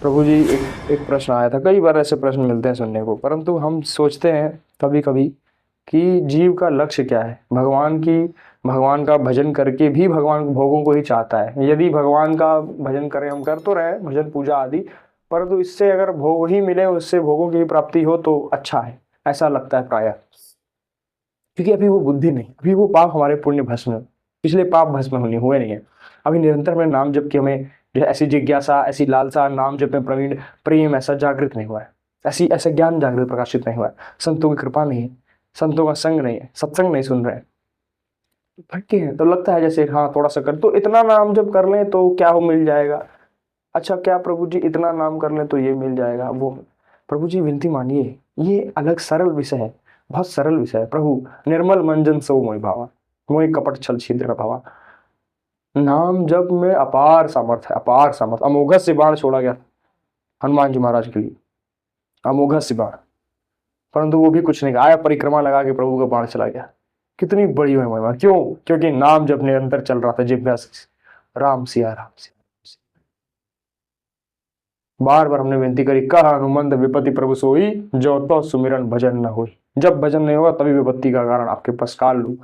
प्रभु जी, एक एक प्रश्न आया था। कई बार ऐसे प्रश्न मिलते हैं सुनने को, परंतु हम सोचते हैं कभी कभी कि जीव का लक्ष्य क्या है। भगवान का भजन करके भी भगवान भोगों को ही चाहता है। यदि भगवान का भजन करें, हम कर तो रहे हैं भजन पूजा आदि, परंतु इससे अगर भोग ही मिले, उससे भोगों की प्राप्ति हो तो अच्छा है, ऐसा लगता है प्रायः। क्योंकि अभी वो बुद्धि नहीं, अभी वो पाप हमारे पुण्य भस्म, पिछले पाप भस्म होने हुए नहीं है। अभी निरंतर में नाम जप की हमें जो है ऐसी जिज्ञासा, ऐसी लालसा, नाम जप में प्रवीण प्रेम ऐसा जागृत नहीं हुआ है। ऐसी ऐसा ज्ञान जागृत प्रकाशित नहीं हुआ है। संतों की कृपा नहीं है, संतों का संग नहीं है, सत्संग नहीं सुन रहे हैं, भटके हैं। तो लगता है जैसे हाँ थोड़ा सा कर, तो इतना नाम जप कर लें तो क्या हो, मिल जाएगा। अच्छा क्या प्रभु जी, इतना नाम कर लें तो ये मिल जाएगा वो। प्रभु जी विनती मानिए, ये अलग सरल विषय है, बहुत सरल विषय है। प्रभु निर्मल मंजन सो मोहि भावा, मोहि कपट छल छिद्र भावा। नाम जप में अपार सामर्थ है, अपार सामर्थ। अमोघ से बाण छोड़ा गया हनुमान जी महाराज के लिए, अमोघ से बाण, परंतु वो भी कुछ नहीं, आया परिक्रमा लगा के प्रभु का बाण चला गया। कितनी बड़ी महिमा, क्यों? क्योंकि नाम जप निरंतर चल रहा था जिब्या से, राम सिया राम सिया। बार बार हमने विनती करी, कहा हनुमंत विपत्ति प्रभु सोई, जो तो सुमिरन भजन न होई। जब भजन नहीं होगा तभी विपत्ति का कारण आपके पास काल लू।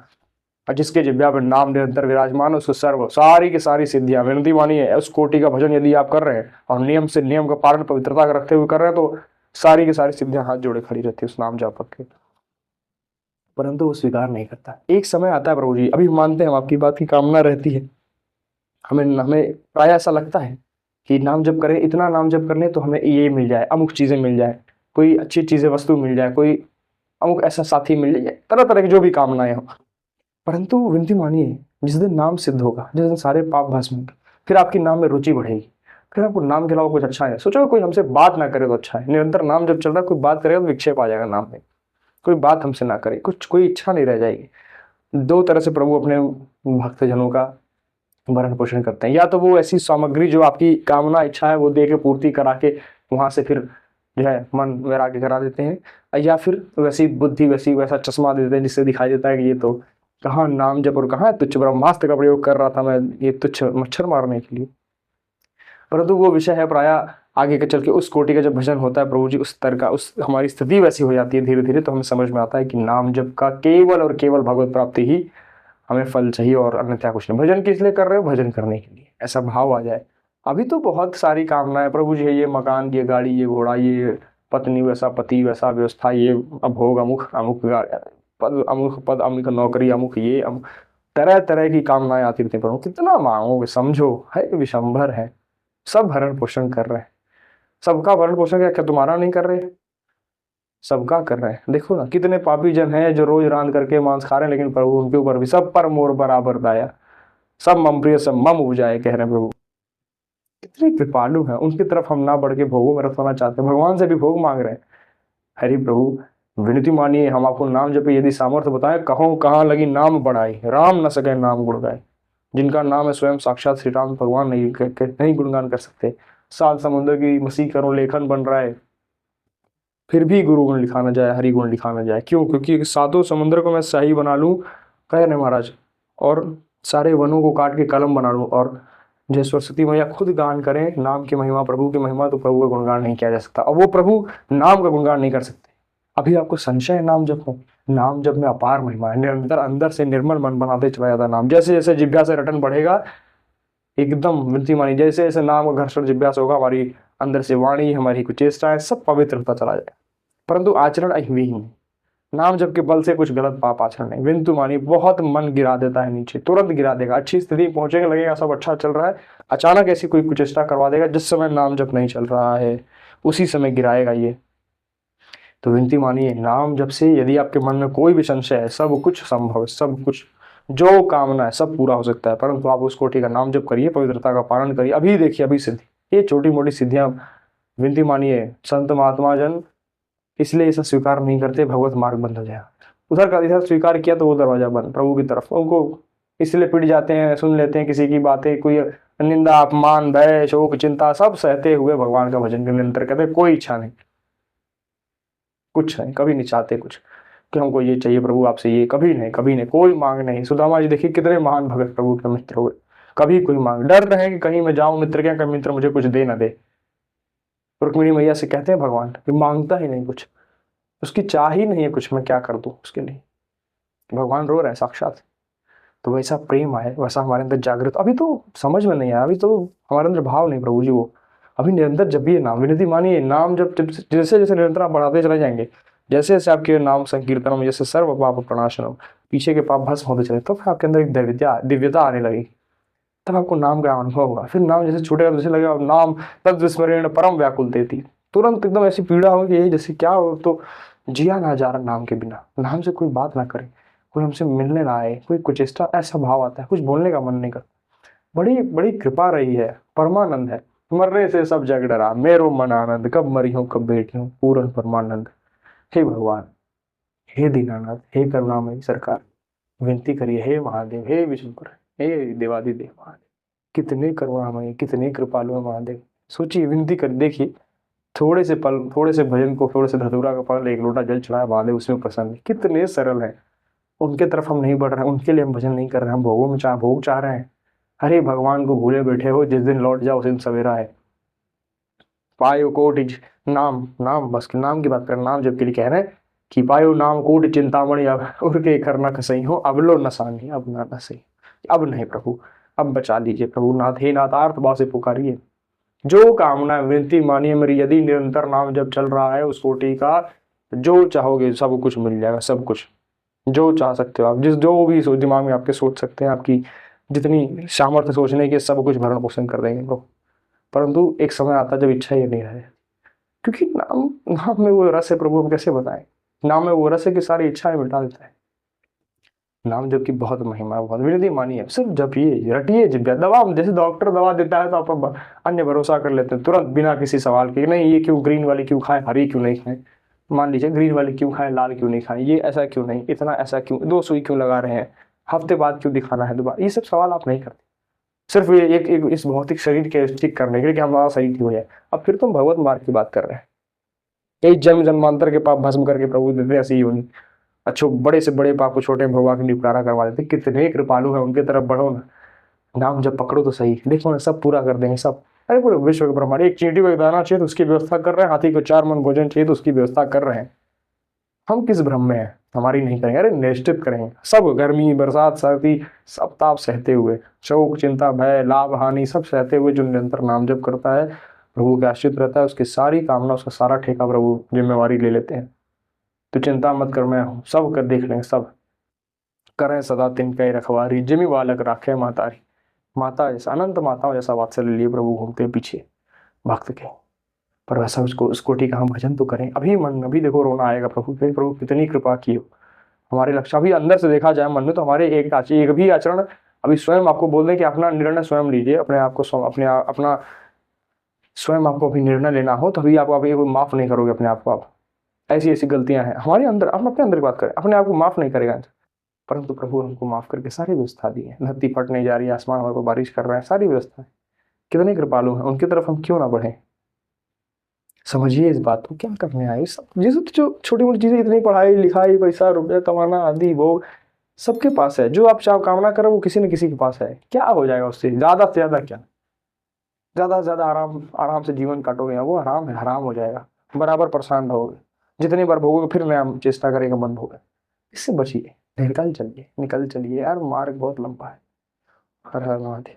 और जिसके जिब्या पर नाम निरंतर विराजमान, उसको सर्व सारी की सारी सिद्धियां। विनती मानिए, उस कोटि का भजन यदि आप कर रहे हैं और नियम से, नियम का पालन पवित्रता का रखते हुए कर रहे हैं, तो सारी की सारी सिद्धियां हाथ जोड़े खड़ी रहती है उस नाम जापक के। परंतु वो स्वीकार नहीं करता। एक समय आता है प्रभु जी, अभी मानते हैं हम आपकी बात की, कामना रहती है, हमें हमें प्राय ऐसा लगता है कि नाम जप करें, इतना नाम जप कर लें तो हमें ये मिल जाए, अमुक चीजें मिल जाए, कोई अच्छी चीजें वस्तु मिल जाए, कोई अमुक ऐसा साथी मिल जाए, तरह तरह की जो भी कामनाएं हो। परंतु विनती मानिए, जिस दिन नाम सिद्ध होगा, जिस दिन सारे पाप भस्म होंगे, फिर आपकी नाम में रुचि बढ़ेगी। फिर आपको नाम के अलावा कुछ अच्छा है, सोचो कोई हमसे बात ना करे तो अच्छा है। निरंतर नाम जब चल रहा है, कोई बात करेगा तो विक्षेप आ जाएगा नाम में। कोई बात हमसे ना करे, कुछ कोई इच्छा नहीं रह जाएगी। दो तरह से प्रभु अपने भक्तजनों का भरण पोषण करते हैं। या तो वो ऐसी सामग्री जो आपकी कामना इच्छा है वो दे के पूर्ति करा के वहां से फिर जो है मन वैराग्य करा देते हैं, या फिर वैसी बुद्धि, वैसी वैसा चश्मा दे देते हैं जिससे दिखाई देता है कि ये तो कहाँ नाम जप और कहाँ तुच्छ ब्रह्मास्त्र का प्रयोग कर रहा था मैं, ये तुच्छ मच्छर मारने के लिए। परंतु वो विषय है प्राय आगे के चल के। उस कोटि का जब भजन होता है प्रभु जी, उस स्तर का, उस हमारी स्थिति वैसी हो जाती है धीरे धीरे, तो हमें समझ में आता है कि नाम जप का केवल और केवल भगवत प्राप्ति ही हमें फल चाहिए, और अन्यथा कुछ नहीं। भजन किस लिए कर रहे हो? भजन करने के लिए, ऐसा भाव आ जाए। अभी तो बहुत सारी कामनाएं प्रभु जी है, ये मकान, ये गाड़ी, ये घोड़ा, ये पत्नी, वैसा पति, वैसा व्यवस्था, ये अभोग, अमुक अमुक पद, अमुक पद, अमुक नौकरी, अमुक ये अमुक, तरह तरह की कामनाएं आती रहती हैं। प्रभु कितना मांगोगे, समझो है विशंभर है। सब भरण पोषण कर रहे हैं, सबका भरण पोषण क्या तुम्हारा नहीं कर रहे? सबका कर रहे हैं। देखो ना कितने पापी जन हैं जो रोज रांध करके मांस खा रहे हैं, लेकिन प्रभु उनके ऊपर भी सब पर मोर बराबर दाया, सब मम प्रिय सब मम उपजाए, कह रहे हैं प्रभु। कितने कृपालु हैं, उनकी तरफ हम ना बढ़ के भोगों में रखना चाहते हैं, भगवान से भी भोग मांग रहे हैं। हरि प्रभु विनती मानिए, हम आपको नाम जपे यदि सामर्थ्य बताएं, कहो कहाँ लगी नाम बढ़ाई, राम न सके नाम गुण गाए। जिनका नाम है स्वयं साक्षात श्री राम भगवान, नहीं गुणगान कर सकते। सात समुद्र की मसीह करो लेखन बन रहा है, फिर भी गुरु गुण लिखा ना जाए, हरि गुण लिखा ना जाए। क्यों? क्योंकि सातों समुद्र को मैं शाही बना लूं, कह रहे महाराज, और सारे वनों को काट के कलम बना लूं, और जय सरस्वती मैया खुद गान करें नाम की महिमा, प्रभु की महिमा, तो प्रभु का गुणगान नहीं किया जा सकता। और वो प्रभु नाम का गुणगान नहीं कर सकते। अभी आपको संशय है नाम जप में? नाम जप में अपार महिमा है। निरंतर अंदर से निर्मल मन बनाते चला जाता नाम। जैसे जैसे जिज्ञासा से रटन बढ़ेगा, एकदम विनती मानी, जैसे जैसे नाम का घर्षण जिज्ञासा होगा, हमारी अंदर से वाणी, हमारी कुछ चेष्टाएं, सब पवित्र होता चला जाएगा। परंतु आचरण हुई ही नहीं। नाम जप के बल से कुछ गलत पाप आचरण नहीं। विंतु मानी बहुत मन गिरा देता है नीचे, तुरंत गिरा देगा। अच्छी स्थिति पहुंचेगा, लगेगा सब अच्छा चल रहा है, अचानक ऐसी कोई कुचेष्टा करवा देगा जिस समय नाम जप नहीं चल रहा है, उसी समय गिराएगा ये। तो विनती मानिए, नाम जप से यदि आपके मन में कोई भी संशय है, सब कुछ संभव है, सब कुछ जो कामना है सब पूरा हो सकता है। परंतु आप उस कोटि का नाम जप करिए, पवित्रता का पालन करिए, अभी देखिए अभी सिद्धि। ये छोटी मोटी सिद्धियां विनती मानिए, संत महात्मा जन इसलिए इसे स्वीकार नहीं करते, भगवत मार्ग बंद हो जाएगा। उधर का इधर स्वीकार किया तो वो दरवाजा बंद प्रभु की तरफ। उनको इसलिए पिट जाते हैं, सुन लेते हैं किसी की बातें, कोई निंदा अपमान भय शोक चिंता सब सहते हुए भगवान का भजन करने निरंतर कहते, कोई इच्छा नहीं, कुछ नहीं, कभी नहीं चाहते कुछ कि हमको ये चाहिए प्रभु आपसे, ये कभी नहीं, कभी नहीं, कोई मांग नहीं। सुदामा जी देखिए कितने महान भगत प्रभु के मित्र हुए, कभी कोई मांग, डर रहे कि कहीं मैं जाऊं मित्र के, कहीं मित्र मुझे कुछ दे ना दे। रुक्मिणी मैया से कहते हैं भगवान कि मांगता ही नहीं कुछ, उसकी चाह ही नहीं है कुछ, मैं क्या कर दूं उसके लिए। भगवान रो रहे हैं साक्षात। तो वैसा प्रेम है, वैसा हमारे अंदर जागृत, अभी तो समझ में नहीं आया, अभी तो हमारे अंदर भाव नहीं प्रभु जी वो। अभी निरंतर जब भी ये नाम विनती मानिए, नाम जब जैसे जैसे निरंतर आप बढ़ाते चले जाएंगे, जैसे जैसे आपके नाम संकीर्तनम जैसे सर्व पाप प्रणाशनम, पीछे के पाप भस्म होते चले, तो फिर आपके अंदर एक दिव्यता आने लगी। तब आपको नाम का अनुभव होगा। फिर नाम जैसे छूटेगा तो जैसे लगेगा नाम तद विस्मरण परम व्याकुल देती, तुरंत एकदम ऐसी पीड़ा होगी ये जैसे क्या हो, तो जिया ना जा रहा नाम के बिना, नाम से कोई बात ना करे, कोई हमसे मिलने ना आए, कोई कुचेष्टा, ऐसा भाव आता है, कुछ बोलने का मन नहीं करता। बड़ी बड़ी कृपा रही है, परमानंद है। मरने से सब जग डरा, मेरो मन आनंद, कब मरी हूँ कब बैठी हूँ पूर्ण परमानंद। हे भगवान, हे दीनानाथ, हे करुणामयी सरकार, विनती करिए हे महादेव, हे विष्णुपुर, हे देवादिदेव महादेव, कितने करुणामय, कितने कृपालु है महादेव। सोचिए, विनती कर देखिए, थोड़े से पल, थोड़े से भजन को, थोड़े से धतूरा का फल, एक लोटा जल चढ़ाया, महादेव उसमें प्रसन्न है। कितने सरल है। उनके तरफ हम नहीं बढ़ रहे हैं, उनके लिए हम भजन नहीं कर रहे हैं, हम भोगों में भोग चाह रहे हैं। अरे भगवान को भूले बैठे हो, जिस दिन लौट जाओ उस दिन सवेरा है। पायो कोटि नाम, नाम बस नाम की बात कर, नाम जब के लिए कह रहे हैं कि पायो नाम कोटि चिंतामणि, अब उनके करना कसई हो, अब लो नसानी, अब ना नसई, अब नहीं प्रभु, अब बचा लीजिए प्रभु नाथ, हे नाथ आर्त भाव से पुकारिए। जो कामना विनती मानिए मेरी, यदि निरंतर नाम जब चल रहा है उस कोटि का, जो चाहोगे सब कुछ मिल जाएगा, सब कुछ जो चाह सकते हो आप, जिस जो भी दिमाग में आपके सोच सकते हैं, आपकी जितनी सामर्थ्य सोचने की, सब कुछ भरण पोषण कर देंगे प्रभु। परंतु एक समय आता है जब इच्छा ही नहीं रहे, क्योंकि नाम, नाम में वो रस है प्रभु, हम कैसे बताएं। नाम में वो रस है कि सारी इच्छाएं मिटा देता है। नाम जबकि बहुत महिमा, बहुत विनती मानिए, सिर्फ जपिए, रटिए, जिब्या दवा, जैसे डॉक्टर दवा देता है तो आप अन्य भरोसा कर लेते हैं तुरंत बिना किसी सवाल के, नहीं ये क्यों ग्रीन वाली क्यों खाएं, हरी क्यों नहीं खाएं, मान लीजिए ग्रीन वाली क्यों खाएं, लाल क्यों नहीं खाएं, ये ऐसा क्यों नहीं, इतना ऐसा क्यों, 2 सुई क्यों लगा रहे हैं, हफ्ते बाद क्यों दिखाना है दोबारा, ये सब सवाल आप नहीं करते। सिर्फ ये एक इस भौतिक शरीर के ठीक करने के लिए कि हमारा शरीर ठीक हो जाए। अब फिर तुम भगवत मार्ग की बात कर रहे हैं, यही जन्म जन्मांतर के पाप भस्म करके प्रभु देते हैं, ऐसी ही होनी। अच्छो बड़े से बड़े पाप को छोटे में भगवान के निपटारा करवा देते, कितने कृपालु है, उनके तरफ बढ़ो ना, नाम जब पकड़ो तो सही, देखो ना सब पूरा कर देंगे सब। अरे पूरे विश्व के ब्रह्मांड, एक चींटी को एक दाना चाहिए तो उसकी व्यवस्था कर रहे हैं, हाथी को 4 मन भोजन चाहिए तो उसकी व्यवस्था कर रहे हैं। हम किस भ्रम में हैं, हमारी नहीं करेंगे, अरे निश्चित करेंगे, सब गर्मी बरसात सर्दी सब ताप सहते हुए, शोक चिंता भय लाभ हानि सब सहते हुए जो निरंतर नाम जप करता है, प्रभु के आश्रित रहता है, उसकी सारी कामना, उसका सारा ठेका प्रभु जिम्मेवारी ले लेते हैं। तो चिंता मत कर, मैं हूँ, सब कर देख लेंगे, सब करें सदा तिनके रखवारी, जिमि बालक राखे मातारी। माता जैसा, अनंत माताओं जैसा वात्सल्य लिए प्रभु घूमते हैं पीछे भक्त के। पर वैसा उसको उस कोटि का हम भजन तो करें। अभी मन, अभी देखो रोना आएगा प्रभु पे, प्रभु कितनी कृपा की हो हमारे लक्ष्य। अभी अंदर से देखा जाए मन में, तो हमारे एक भी आचरण अभी स्वयं आपको बोल दें कि अपना निर्णय स्वयं लीजिए, अपने आप को अपना स्वयं आपको अभी निर्णय लेना हो, तो अभी आप अभी माफ नहीं करोगे अपने आप को। आप ऐसी ऐसी गलतियां हैं हमारे अंदर, हम अपने अंदर की बात करें, अपने आप को माफ नहीं करेगा, परंतु प्रभु हमको माफ करके सारी व्यवस्था दी है। धरती फटने जा रही है, आसमान हमारे को बारिश कर रहा है, सारी व्यवस्था है। कितने कृपालु हैं, उनकी तरफ हम क्यों ना बढ़े। समझिए इस बात को, क्या करने आए सब, ये सब जो छोटी मोटी चीजें, इतनी पढ़ाई लिखाई पैसा रुपया कमाना आदि वो सबके पास है, जो आप चाहो कामना करो वो किसी न किसी के पास है। क्या हो जाएगा उससे, ज्यादा से ज्यादा क्या, ज्यादा से ज्यादा आराम, आराम से जीवन काटोगे, वो आराम है, हराम हो जाएगा, बराबर परेशान रहोगे, जितनी बार भोगोगे फिर नया चेष्टा करेगा बंद होगा। इससे बचिए, निकल चलिए, निकल चलिए यार, मार्ग बहुत लंबा है। हर हर महादेव।